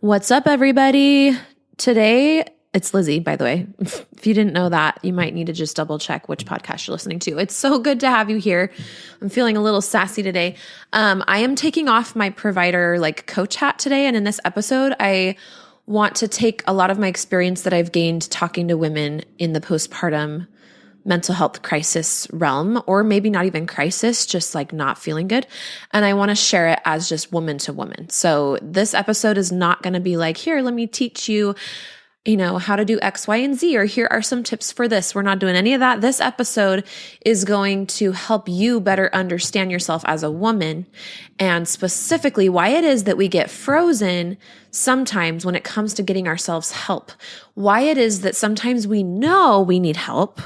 What's up, everybody? Today, it's Lizzie, by the way. If you didn't know that, you might need to just double check which podcast you're listening to. It's so good to have you here. I'm feeling a little sassy today. I am taking off my provider coach hat today. And in this episode, I want to take a lot of my experience that I've gained talking to women in the postpartum mental health crisis realm, or maybe not even crisis, just not feeling good. And I want to share it as just woman to woman. So this episode is not going to be here, let me teach you, how to do X, Y, and Z, or here are some tips for this. We're not doing any of that. This episode is going to help you better understand yourself as a woman, and specifically why it is that we get frozen sometimes when it comes to getting ourselves help. Why it is that sometimes we know we need help,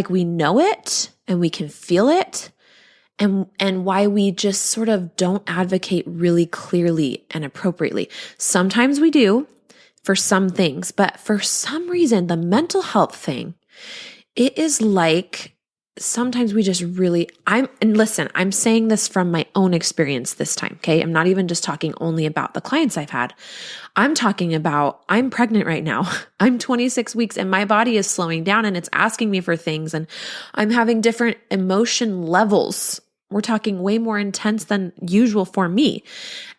we know it and we can feel it, and why we just sort of don't advocate really clearly and appropriately. Sometimes we do for some things, but for some reason, the mental health thing, it is sometimes we just really, and listen, I'm saying this from my own experience this time, okay? I'm not even just talking only about the clients I've had. I'm talking about, I'm pregnant right now. I'm 26 weeks and my body is slowing down and it's asking me for things, and I'm having different emotion levels. We're talking way more intense than usual for me.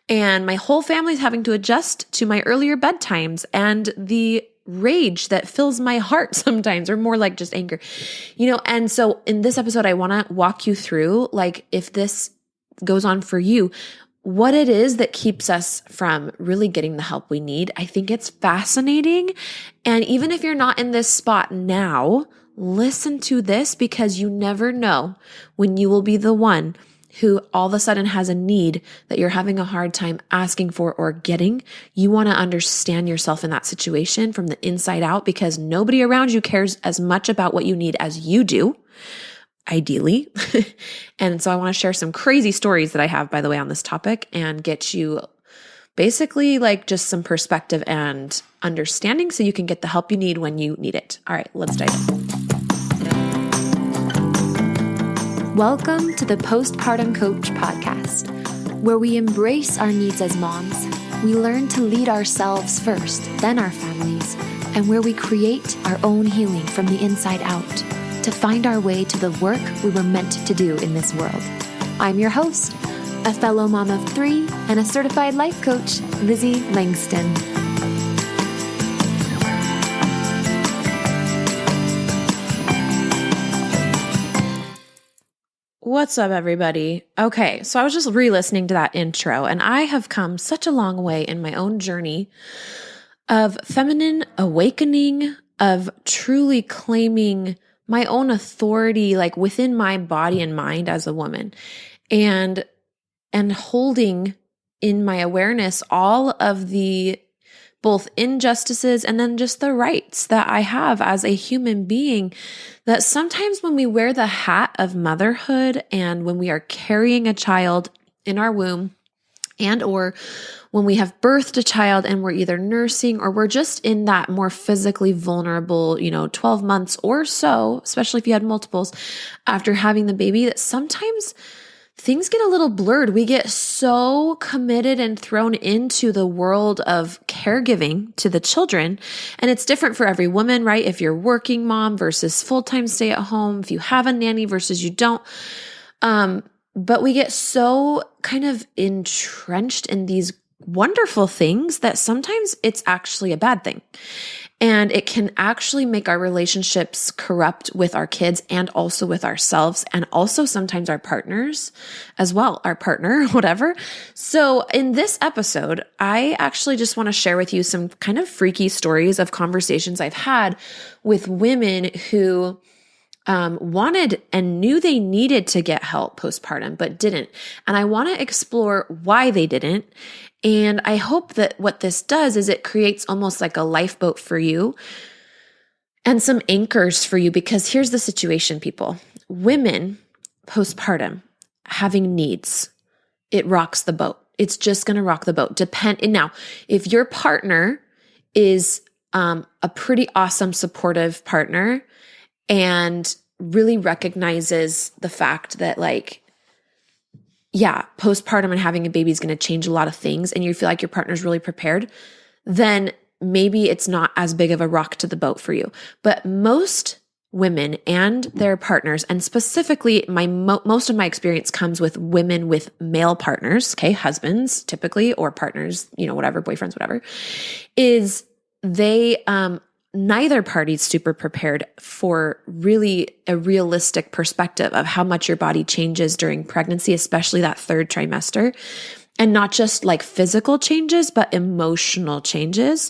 And my whole family's having to adjust to my earlier bedtimes and the rage that fills my heart sometimes, or more just anger, And so in this episode, I want to walk you through, if this goes on for you, what it is that keeps us from really getting the help we need. I think it's fascinating. And even if you're not in this spot now, listen to this, because you never know when you will be the one who all of a sudden has a need that you're having a hard time asking for or getting. You want to understand yourself in that situation from the inside out, because nobody around you cares as much about what you need as you do, ideally. And so I want to share some crazy stories that I have, by the way, on this topic, and get you basically just some perspective and understanding so you can get the help you need when you need it. All right, let's dive in. Welcome to the Postpartum Coach podcast, where we embrace our needs as moms, we learn to lead ourselves first, then our families, and where we create our own healing from the inside out to find our way to the work we were meant to do in this world. I'm your host, a fellow mom of 3 and a certified life coach, Lizzie Langston. What's up, everybody? Okay, so I was just re-listening to that intro, and I have come such a long way in my own journey of feminine awakening, of truly claiming my own authority, within my body and mind as a woman, and holding in my awareness all of the both injustices and then just the rights that I have as a human being, that sometimes when we wear the hat of motherhood and when we are carrying a child in our womb, and or when we have birthed a child and we're either nursing or we're just in that more physically vulnerable, 12 months or so, especially if you had multiples after having the baby, that sometimes things get a little blurred. We get so committed and thrown into the world of caregiving to the children. And it's different for every woman, right? If you're working mom versus full-time stay at home, if you have a nanny versus you don't. But we get so kind of entrenched in these wonderful things that sometimes it's actually a bad thing. And it can actually make our relationships corrupt with our kids and also with ourselves, and also sometimes our partners as well, our partner, whatever. So in this episode, I actually just want to share with you some kind of freaky stories of conversations I've had with women who wanted and knew they needed to get help postpartum, but didn't. And I want to explore why they didn't. And I hope that what this does is it creates almost like a lifeboat for you and some anchors for you, because here's the situation, people. Women postpartum having needs, it rocks the boat. It's just going to rock the boat. And now, if your partner is a pretty awesome, supportive partner and really recognizes the fact that postpartum and having a baby is going to change a lot of things and you feel like your partner's really prepared, then maybe it's not as big of a rock to the boat for you. But most women and their partners, and specifically most of my experience comes with women with male partners, okay, husbands typically, or partners, whatever, boyfriends, whatever, is they, neither party's super prepared for really a realistic perspective of how much your body changes during pregnancy, especially that third trimester. And not just like physical changes, but emotional changes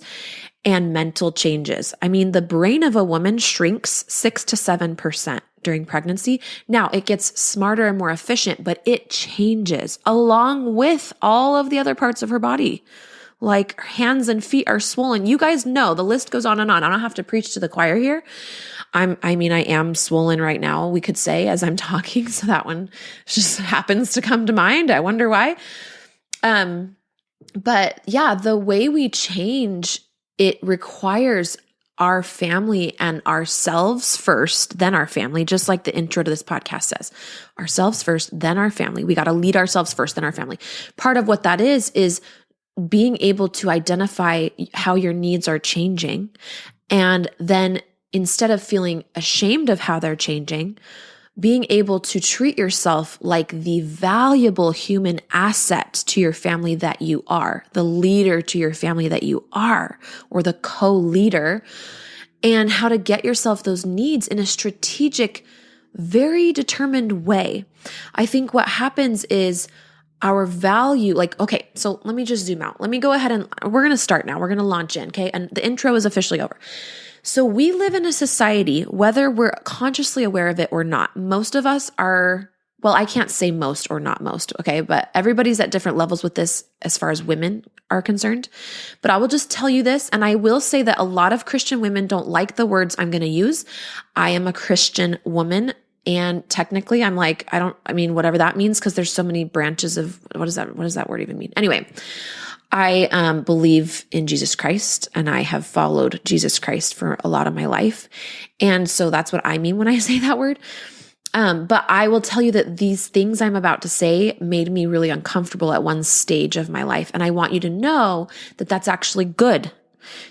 and mental changes. I mean, the brain of a woman shrinks 6 to 7% during pregnancy. Now it gets smarter and more efficient, but it changes along with all of the other parts of her body. Like her hands and feet are swollen. You guys know the list goes on and on. I don't have to preach to the choir here. I am swollen right now, we could say, as I'm talking. So that one just happens to come to mind. I wonder why. But yeah, the way we change, it requires our family and ourselves first, then our family, just like the intro to this podcast says. Ourselves first, then our family. We got to lead ourselves first, then our family. Part of what that is being able to identify how your needs are changing. And then instead of feeling ashamed of how they're changing, being able to treat yourself like the valuable human asset to your family that you are, the leader to your family that you are, or the co-leader, and how to get yourself those needs in a strategic, very determined way. I think what happens is our value, okay, so let me just zoom out. Let me go ahead and we're going to start now. We're going to launch in, okay? And the intro is officially over. So we live in a society, whether we're consciously aware of it or not. Most of us are, well, I can't say most or not most, okay? But everybody's at different levels with this as far as women are concerned. But I will just tell you this, and I will say that a lot of Christian women don't like the words I'm going to use. I am a Christian woman, and technically I'm like, whatever that means, because there's so many branches of, what does that word even mean? Anyway, I believe in Jesus Christ, and I have followed Jesus Christ for a lot of my life. And so that's what I mean when I say that word. But I will tell you that these things I'm about to say made me really uncomfortable at one stage of my life. And I want you to know that that's actually good.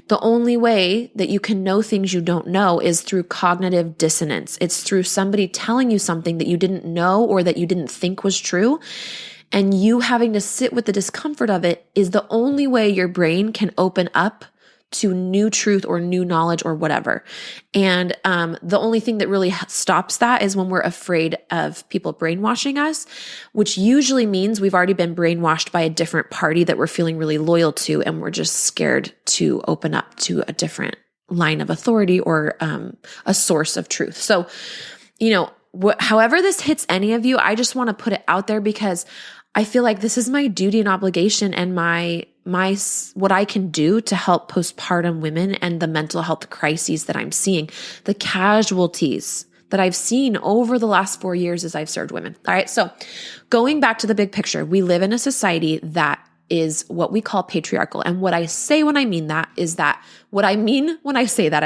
The only way that you can know things you don't know is through cognitive dissonance. It's through somebody telling you something that you didn't know or that you didn't think was true. And you having to sit with the discomfort of it is the only way your brain can open up to new truth or new knowledge or whatever. And the only thing that really stops that is when we're afraid of people brainwashing us, which usually means we've already been brainwashed by a different party that we're feeling really loyal to, and we're just scared to open up to a different line of authority or a source of truth. So, however this hits any of you, I just want to put it out there because I feel like this is my duty and obligation and my what I can do to help postpartum women and the mental health crises that I'm seeing, the casualties that I've seen over the last 4 years as I've served women. All right. So going back to the big picture, we live in a society that is what we call patriarchal. And what I say when I mean that is that what I mean when I say that,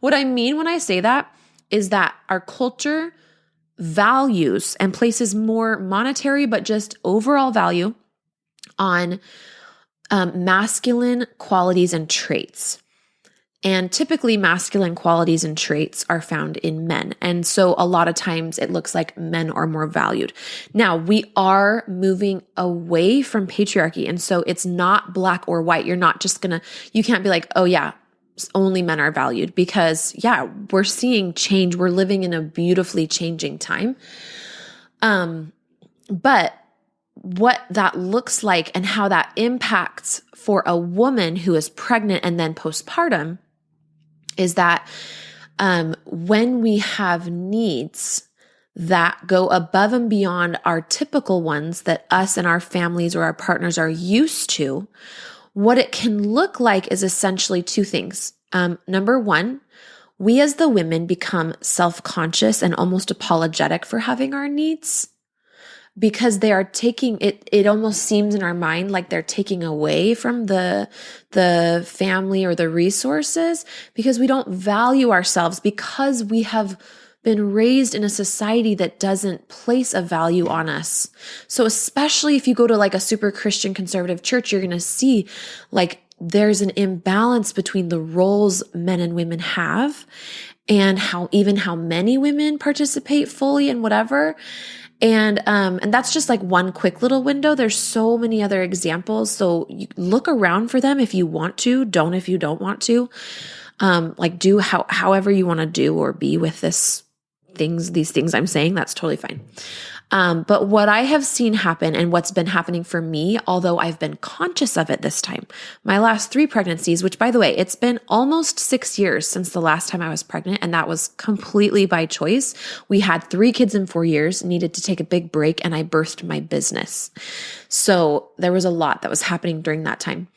what I mean when I say that is that our culture values and places more monetary, but just overall value on masculine qualities and traits. And typically masculine qualities and traits are found in men. And so a lot of times it looks like men are more valued. Now we are moving away from patriarchy. And so it's not black or white. You're not just you can't be like, oh yeah, only men are valued, because we're seeing change. We're living in a beautifully changing time. But what that looks like and how that impacts for a woman who is pregnant and then postpartum is that when we have needs that go above and beyond our typical ones that us and our families or our partners are used to, what it can look like is essentially two things. Number one, we as the women become self-conscious and almost apologetic for having our needs, because they are taking it. It almost seems in our mind like they're taking away from the family or the resources, because we don't value ourselves, because we have been raised in a society that doesn't place a value on us. So especially if you go to like a super Christian conservative church, you're going to see like there's an imbalance between the roles men and women have and how many women participate fully in whatever. And that's just like one quick little window. There's so many other examples. So you look around for them if you want to, don't if you don't want to. Like do however you want to do or be with these things I'm saying, that's totally fine. But what I have seen happen and what's been happening for me, although I've been conscious of it this time, my last 3 pregnancies, which by the way, it's been almost 6 years since the last time I was pregnant. And that was completely by choice. We had 3 kids in 4 years, needed to take a big break, and I birthed my business. So there was a lot that was happening during that time.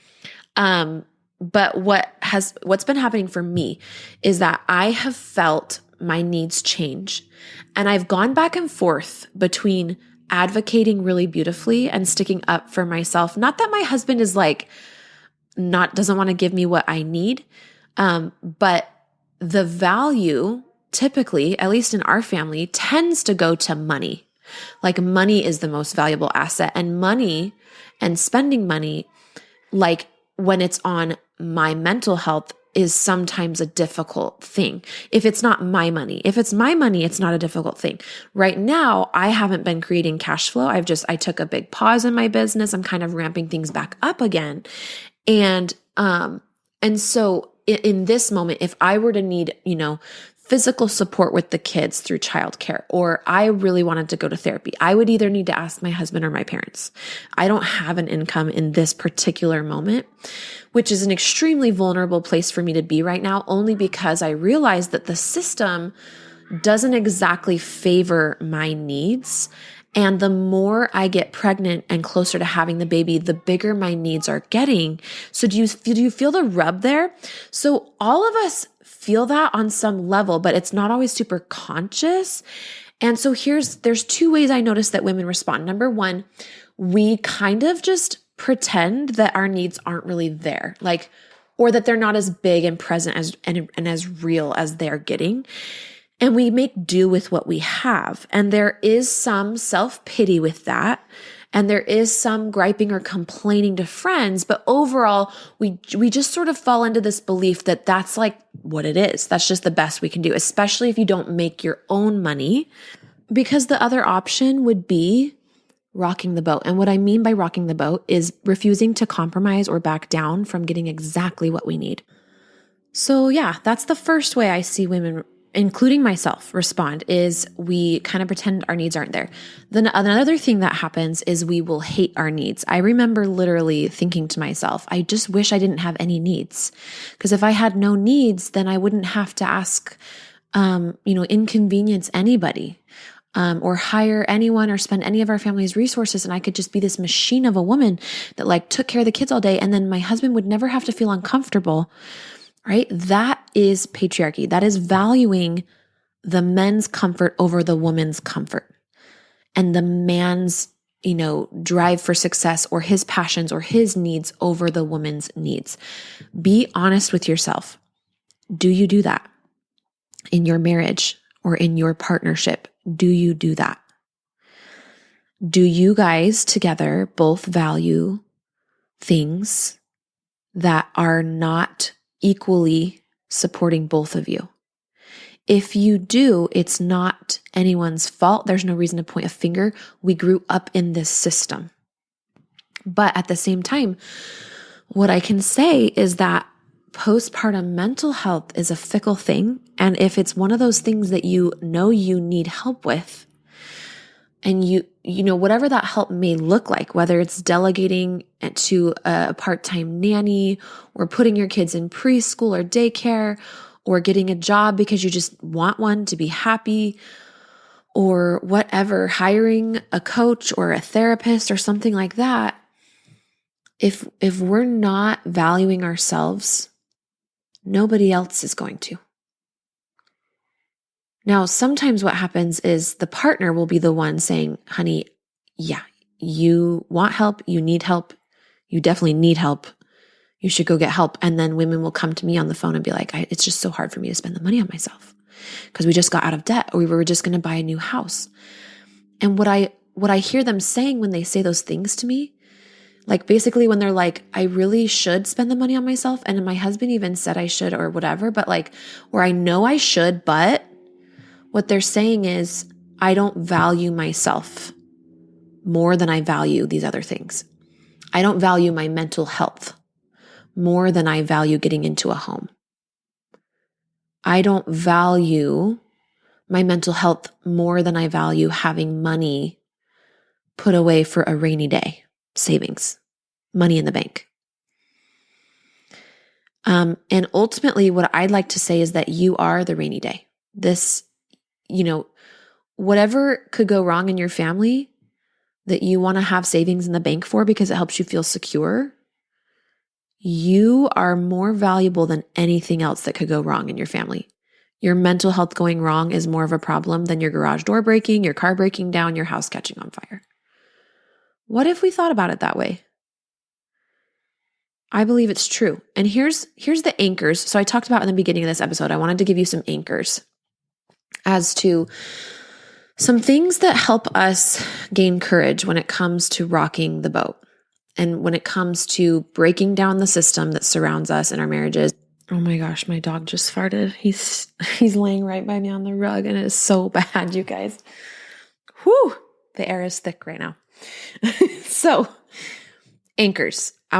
But what's been happening for me is that I have felt my needs change. And I've gone back and forth between advocating really beautifully and sticking up for myself. Not that my husband is like, doesn't want to give me what I need. But the value typically, at least in our family, tends to go to money. Like money is the most valuable asset, and money and spending money, like when it's on my mental health, is sometimes a difficult thing. If it's not my money, if it's my money, it's not a difficult thing. Right now, I haven't been creating cash flow. I took a big pause in my business. I'm kind of ramping things back up again. And so in this moment, if I were to need, physical support with the kids through childcare, or I really wanted to go to therapy, I would either need to ask my husband or my parents. I don't have an income in this particular moment, which is an extremely vulnerable place for me to be right now, only because I realize that the system doesn't exactly favor my needs. And the more I get pregnant and closer to having the baby, the bigger my needs are getting. So do you feel the rub there? So all of us feel that on some level, but it's not always super conscious. And so there's 2 ways I notice that women respond. Number 1, we kind of just pretend that our needs aren't really there, or that they're not as big and present and as real as they're getting. And we make do with what we have. And there is some self-pity with that. And there is some griping or complaining to friends. But overall, we just sort of fall into this belief that that's like what it is. That's just the best we can do, especially if you don't make your own money. Because the other option would be rocking the boat. And what I mean by rocking the boat is refusing to compromise or back down from getting exactly what we need. So yeah, that's the first way I see women, including myself, respond, is we kind of pretend our needs aren't there. Then another thing that happens is we will hate our needs. I remember literally thinking to myself, I just wish I didn't have any needs. Because if I had no needs, then I wouldn't have to ask, inconvenience anybody, or hire anyone or spend any of our family's resources. And I could just be this machine of a woman that took care of the kids all day. And then my husband would never have to feel uncomfortable. Right? That is patriarchy. That is valuing the men's comfort over the woman's comfort, and the man's, drive for success or his passions or his needs over the woman's needs. Be honest with yourself. Do you do that in your marriage or in your partnership? Do you do that? Do you guys together both value things that are not equally supporting both of you? If you do, it's not anyone's fault. There's no reason to point a finger. We grew up in this system. But at the same time, what I can say is that postpartum mental health is a fickle thing. And if it's one of those things that you need help with, and whatever that help may look like, whether it's delegating to a part-time nanny, or putting your kids in preschool or daycare, or getting a job because you just want one to be happy, or whatever, hiring a coach or a therapist or something like that. If we're not valuing ourselves, nobody else is going to. Now, sometimes what happens is the partner will be the one saying, honey, yeah, you want help, you need help, you definitely need help, you should go get help. And then women will come to me on the phone and be like, it's just so hard for me to spend the money on myself. because we just got out of debt or we were just going to buy a new house. And what I hear them saying when they say those things to me, like basically when they're like, I really should spend the money on myself. And my husband even said I should or whatever, but like where I know I should, but what they're saying is I don't value myself more than I value these other things. I don't value my mental health more than I value getting into a home. I don't value my mental health more than I value having money put away for a rainy day, savings, money in the bank. And ultimately, what I'd like to say is that you are the rainy day. This, whatever could go wrong in your family that you want to have savings in the bank for because it helps you feel secure, you are more valuable than anything else that could go wrong in your family. Your mental health going wrong is more of a problem than your garage door breaking, your car breaking down, your house catching on fire. What if we thought about it that way? I believe it's true. And here's the anchors. So I talked about in the beginning of this episode, I wanted to give you some anchors as to some things that help us gain courage when it comes to rocking the boat and when it comes to breaking down the system that surrounds us in our marriages. Oh my gosh, my dog just farted. He's laying right by me on the rug and it is so bad, you guys. Whew, the air is thick right now. So, anchors. I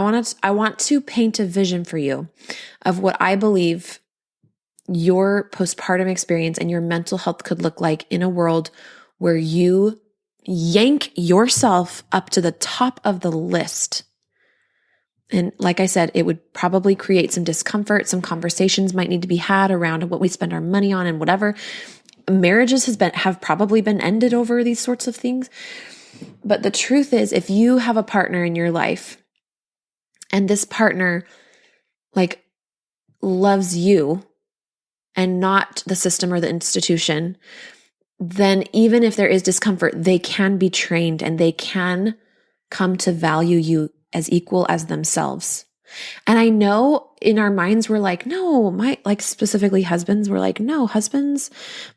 want to paint a vision for you of what I believe your postpartum experience and your mental health could look like in a world where you yank yourself up to the top of the list. And like I said, it would probably create some discomfort. Some conversations might need to be had around what we spend our money on and whatever. Marriages have probably been ended over these sorts of things. But the truth is, if you have a partner in your life and this partner like loves you and not the system or the institution, then even if there is discomfort, they can be trained and they can come to value you as equal as themselves. And I know in our minds, we're like, no, specifically husbands, we're like, no,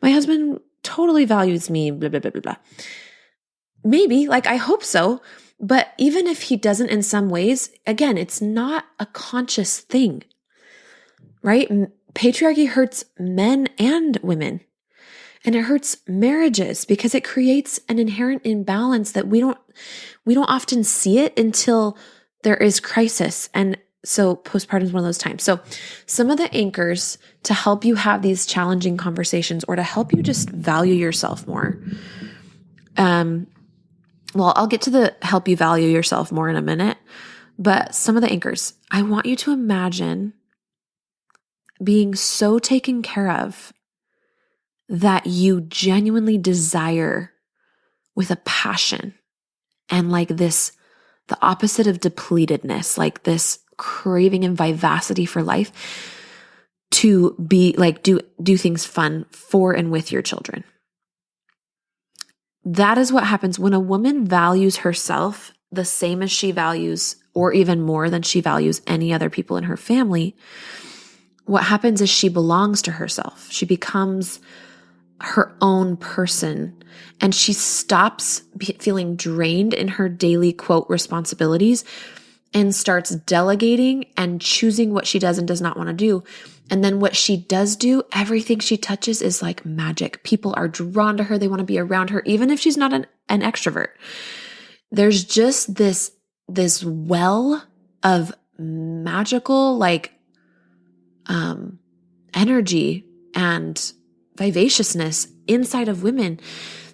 my husband totally values me, blah, blah, blah, blah, blah. Maybe, I hope so. But even if he doesn't in some ways, again, it's not a conscious thing, right? Patriarchy hurts men and women. And it hurts marriages because it creates an inherent imbalance that we don't often see it until there is crisis. And so postpartum is one of those times. So some of the anchors to help you have these challenging conversations or to help you just value yourself more. Well, I'll get to the help you value yourself more in a minute, but some of the anchors, I want you to imagine being so taken care of that you genuinely desire with a passion and the opposite of depletedness, like this craving and vivacity for life to be do things fun for and with your children. That is what happens when a woman values herself the same as she values, or even more than she values any other people in her family. What happens is she belongs to herself. She becomes her own person and she stops feeling drained in her daily quote responsibilities and starts delegating and choosing what she does and does not want to do. And then what she does do, everything she touches is like magic. People are drawn to her. They want to be around her, even if she's not an extrovert. There's just this well of magical energy and vivaciousness inside of women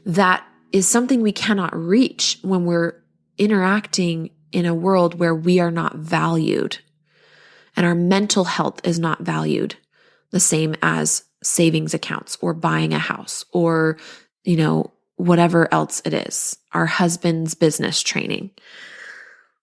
that is something we cannot reach when we're interacting in a world where we are not valued and our mental health is not valued the same as savings accounts or buying a house or, whatever else it is, our husband's business training.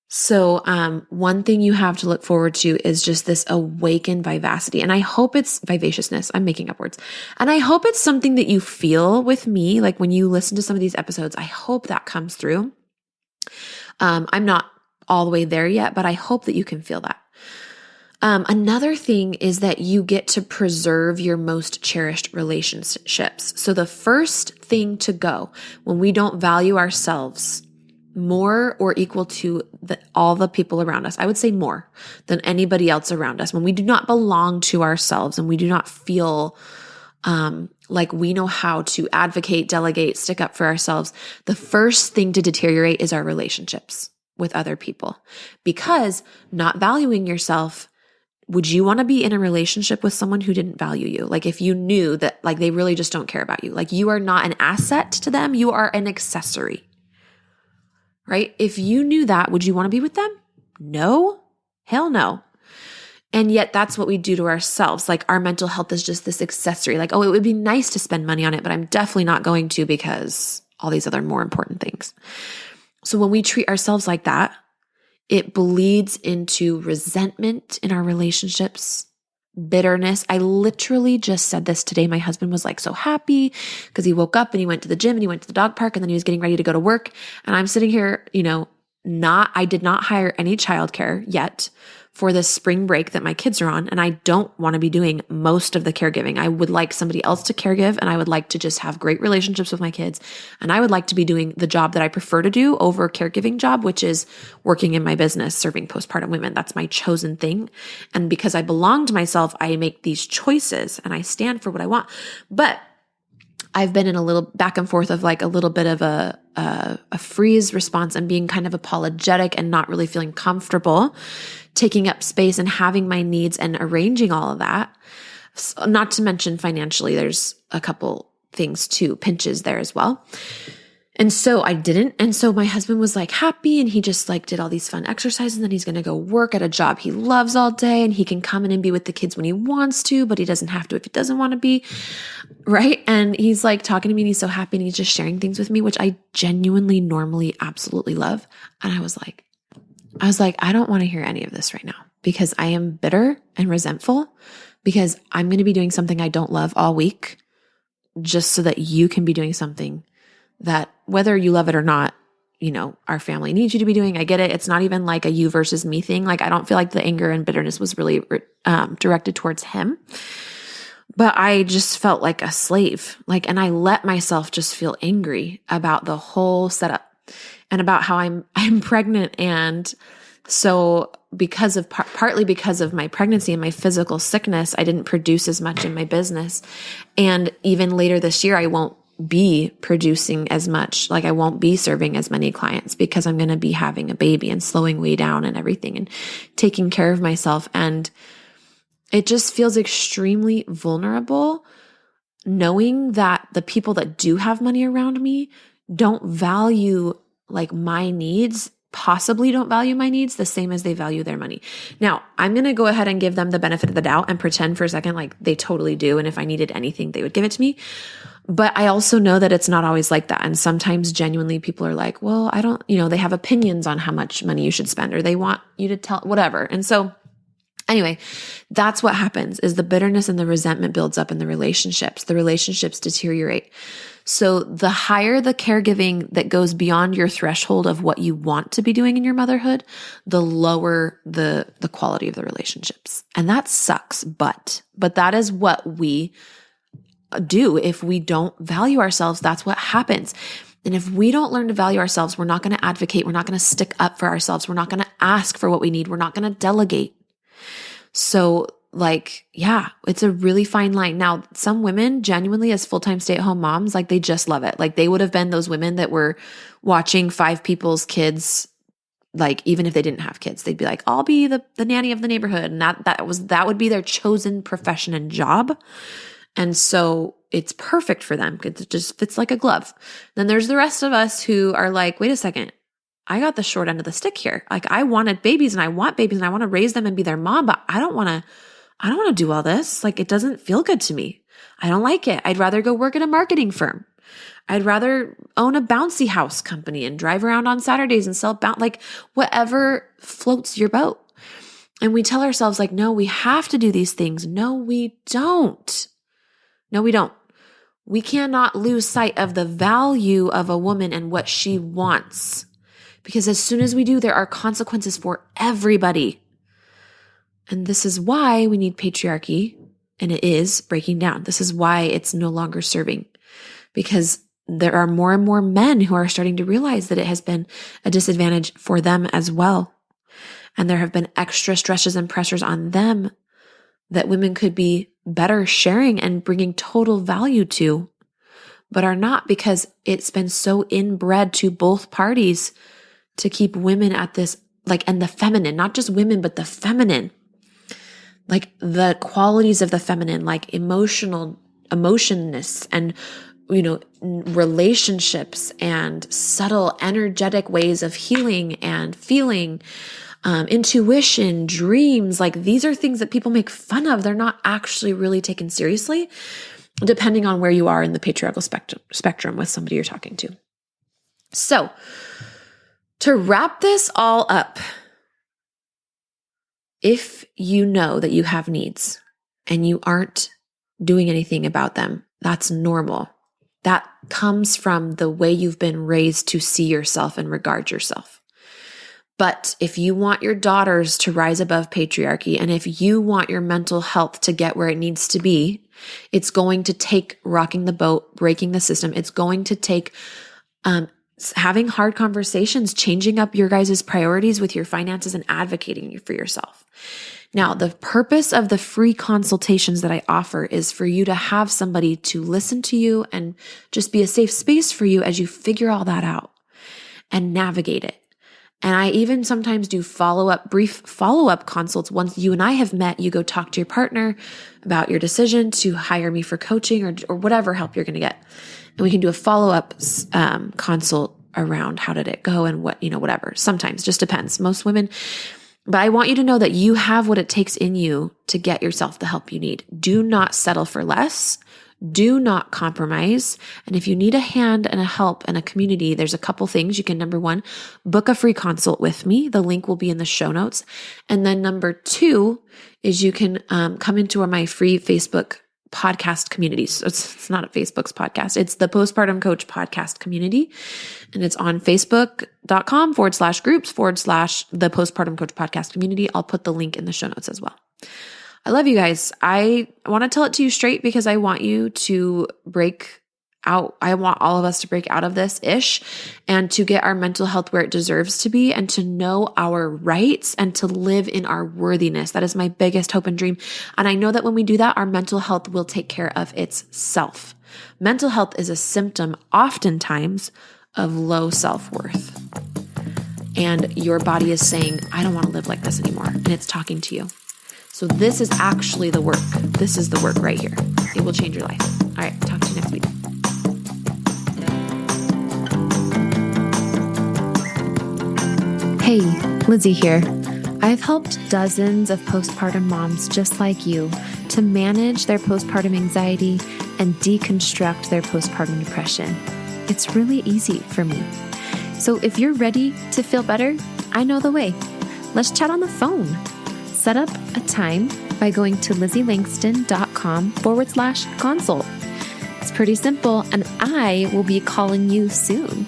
So one thing you have to look forward to is just this awakened vivacity. And I hope it's vivaciousness. I'm making up words. And I hope it's something that you feel with me. Like when you listen to some of these episodes, I hope that comes through. I'm not all the way there yet, but I hope that you can feel that. Another thing is that you get to preserve your most cherished relationships. So the first thing to go when we don't value ourselves more or equal to all the people around us, I would say more than anybody else around us, when we do not belong to ourselves and we do not feel like we know how to advocate, delegate, stick up for ourselves, the first thing to deteriorate is our relationships with other people. Because not valuing yourself, would you want to be in a relationship with someone who didn't value you? Like if you knew that like they really just don't care about you, like you are not an asset to them, you are an accessory, right? If you knew that, would you want to be with them? No, hell no. And yet that's what we do to ourselves. Like our mental health is just this accessory. Like, oh, it would be nice to spend money on it, but I'm definitely not going to because all these other more important things. So when we treat ourselves like that, it bleeds into resentment in our relationships, bitterness. I literally just said this today. My husband was like so happy because he woke up and he went to the gym and he went to the dog park and then he was getting ready to go to work. And I'm sitting here, I did not hire any childcare yet for this spring break that my kids are on. And I don't want to be doing most of the caregiving. I would like somebody else to caregive, and I would like to just have great relationships with my kids. And I would like to be doing the job that I prefer to do over a caregiving job, which is working in my business, serving postpartum women. That's my chosen thing. And because I belong to myself, I make these choices and I stand for what I want. But I've been in a little back and forth of like a little bit of a freeze response and being kind of apologetic and not really feeling comfortable taking up space and having my needs and arranging all of that. So, not to mention financially, there's a couple things too, pinches there as well. And so I didn't. And so my husband was like happy and he just like did all these fun exercises, and then he's going to go work at a job he loves all day, and he can come in and be with the kids when he wants to, but he doesn't have to if he doesn't want to be. Right. And he's like talking to me and he's so happy and he's just sharing things with me, which I genuinely, normally, absolutely love. And I was like, I don't want to hear any of this right now because I am bitter and resentful because I'm going to be doing something I don't love all week just so that you can be doing something that, whether you love it or not, our family needs you to be doing. I get it. It's not even like a you versus me thing. Like, I don't feel like the anger and bitterness was really directed towards him, but I just felt like a slave. And I let myself just feel angry about the whole setup and about how I'm pregnant. And so partly because of my pregnancy and my physical sickness, I didn't produce as much in my business. And even later this year, I won't be producing as much. Like I won't be serving as many clients because I'm going to be having a baby and slowing way down and everything and taking care of myself. And it just feels extremely vulnerable knowing that the people that do have money around me don't value like my needs, possibly don't value my needs the same as they value their money. Now, I'm going to go ahead and give them the benefit of the doubt and pretend for a second like they totally do. And if I needed anything, they would give it to me. But I also know that it's not always like that. And sometimes genuinely people are like, well, I don't, they have opinions on how much money you should spend, or they want you to tell whatever. And so anyway, that's what happens is the bitterness and the resentment builds up in the relationships. The relationships deteriorate. So the higher the caregiving that goes beyond your threshold of what you want to be doing in your motherhood, the lower the quality of the relationships. And that sucks, but that is what we do. If we don't value ourselves, that's what happens. And if we don't learn to value ourselves, we're not going to advocate. We're not going to stick up for ourselves. We're not going to ask for what we need. We're not going to delegate. So it's a really fine line. Now, some women genuinely as full-time stay-at-home moms, they just love it. They would have been those women that were watching 5 people's kids. Even if they didn't have kids, they'd be like, I'll be the nanny of the neighborhood. And that would be their chosen profession and job. And so it's perfect for them because it just fits like a glove. Then there's the rest of us who are like, wait a second, I got the short end of the stick here. I wanted babies and I want babies and I want to raise them and be their mom, but I don't want to do all this. It doesn't feel good to me. I don't like it. I'd rather go work at a marketing firm. I'd rather own a bouncy house company and drive around on Saturdays and sell whatever floats your boat. And we tell ourselves no, we have to do these things. No, we don't. No, we don't. We cannot lose sight of the value of a woman and what she wants. Because as soon as we do, there are consequences for everybody. And this is why we need patriarchy, and it is breaking down. This is why it's no longer serving, because there are more and more men who are starting to realize that it has been a disadvantage for them as well. And there have been extra stresses and pressures on them that women could be better sharing and bringing total value to, but are not, because it's been so inbred to both parties to keep women at this, like, and the feminine, not just women, but the feminine, like the qualities of the feminine, like emotionness and, relationships and subtle energetic ways of healing and feeling, intuition, dreams. Like, these are things that people make fun of. They're not actually really taken seriously, depending on where you are in the patriarchal spectrum with somebody you're talking to. So, to wrap this all up, if you know that you have needs and you aren't doing anything about them, that's normal. That comes from the way you've been raised to see yourself and regard yourself. But if you want your daughters to rise above patriarchy, and if you want your mental health to get where it needs to be, it's going to take rocking the boat, breaking the system. It's going to take having hard conversations, changing up your guys' priorities with your finances, and advocating for yourself. Now, the purpose of the free consultations that I offer is for you to have somebody to listen to you and just be a safe space for you as you figure all that out and navigate it. And I even sometimes do brief follow-up consults. Once you and I have met, you go talk to your partner about your decision to hire me for coaching or whatever help you're going to get. And we can do a follow-up consult around how did it go and what, whatever. Sometimes, just depends. Most women. But I want you to know that you have what it takes in you to get yourself the help you need. Do not settle for less. Do not compromise. And if you need a hand and a help and a community, there's a couple things. You can, number one, book a free consult with me. The link will be in the show notes. And then number two is you can come into my free Facebook podcast community. So it's not a Facebook's podcast. It's the Postpartum Coach podcast community. And it's on facebook.com/groups/the Postpartum Coach podcast community. I'll put the link in the show notes as well. I love you guys. I want to tell it to you straight because I want you to break out. I want all of us to break out of this and to get our mental health where it deserves to be and to know our rights and to live in our worthiness. That is my biggest hope and dream. And I know that when we do that, our mental health will take care of itself. Mental health is a symptom oftentimes of low self-worth. And your body is saying, I don't want to live like this anymore. And it's talking to you. So this is actually the work. This is the work right here. It will change your life. All right. Talk to you next week. Hey, Lizzie here. I've helped dozens of postpartum moms just like you to manage their postpartum anxiety and deconstruct their postpartum depression. It's really easy for me. So if you're ready to feel better, I know the way. Let's chat on the phone. Set up a time by going to LizzieLangston.com/consult. It's pretty simple, and I will be calling you soon.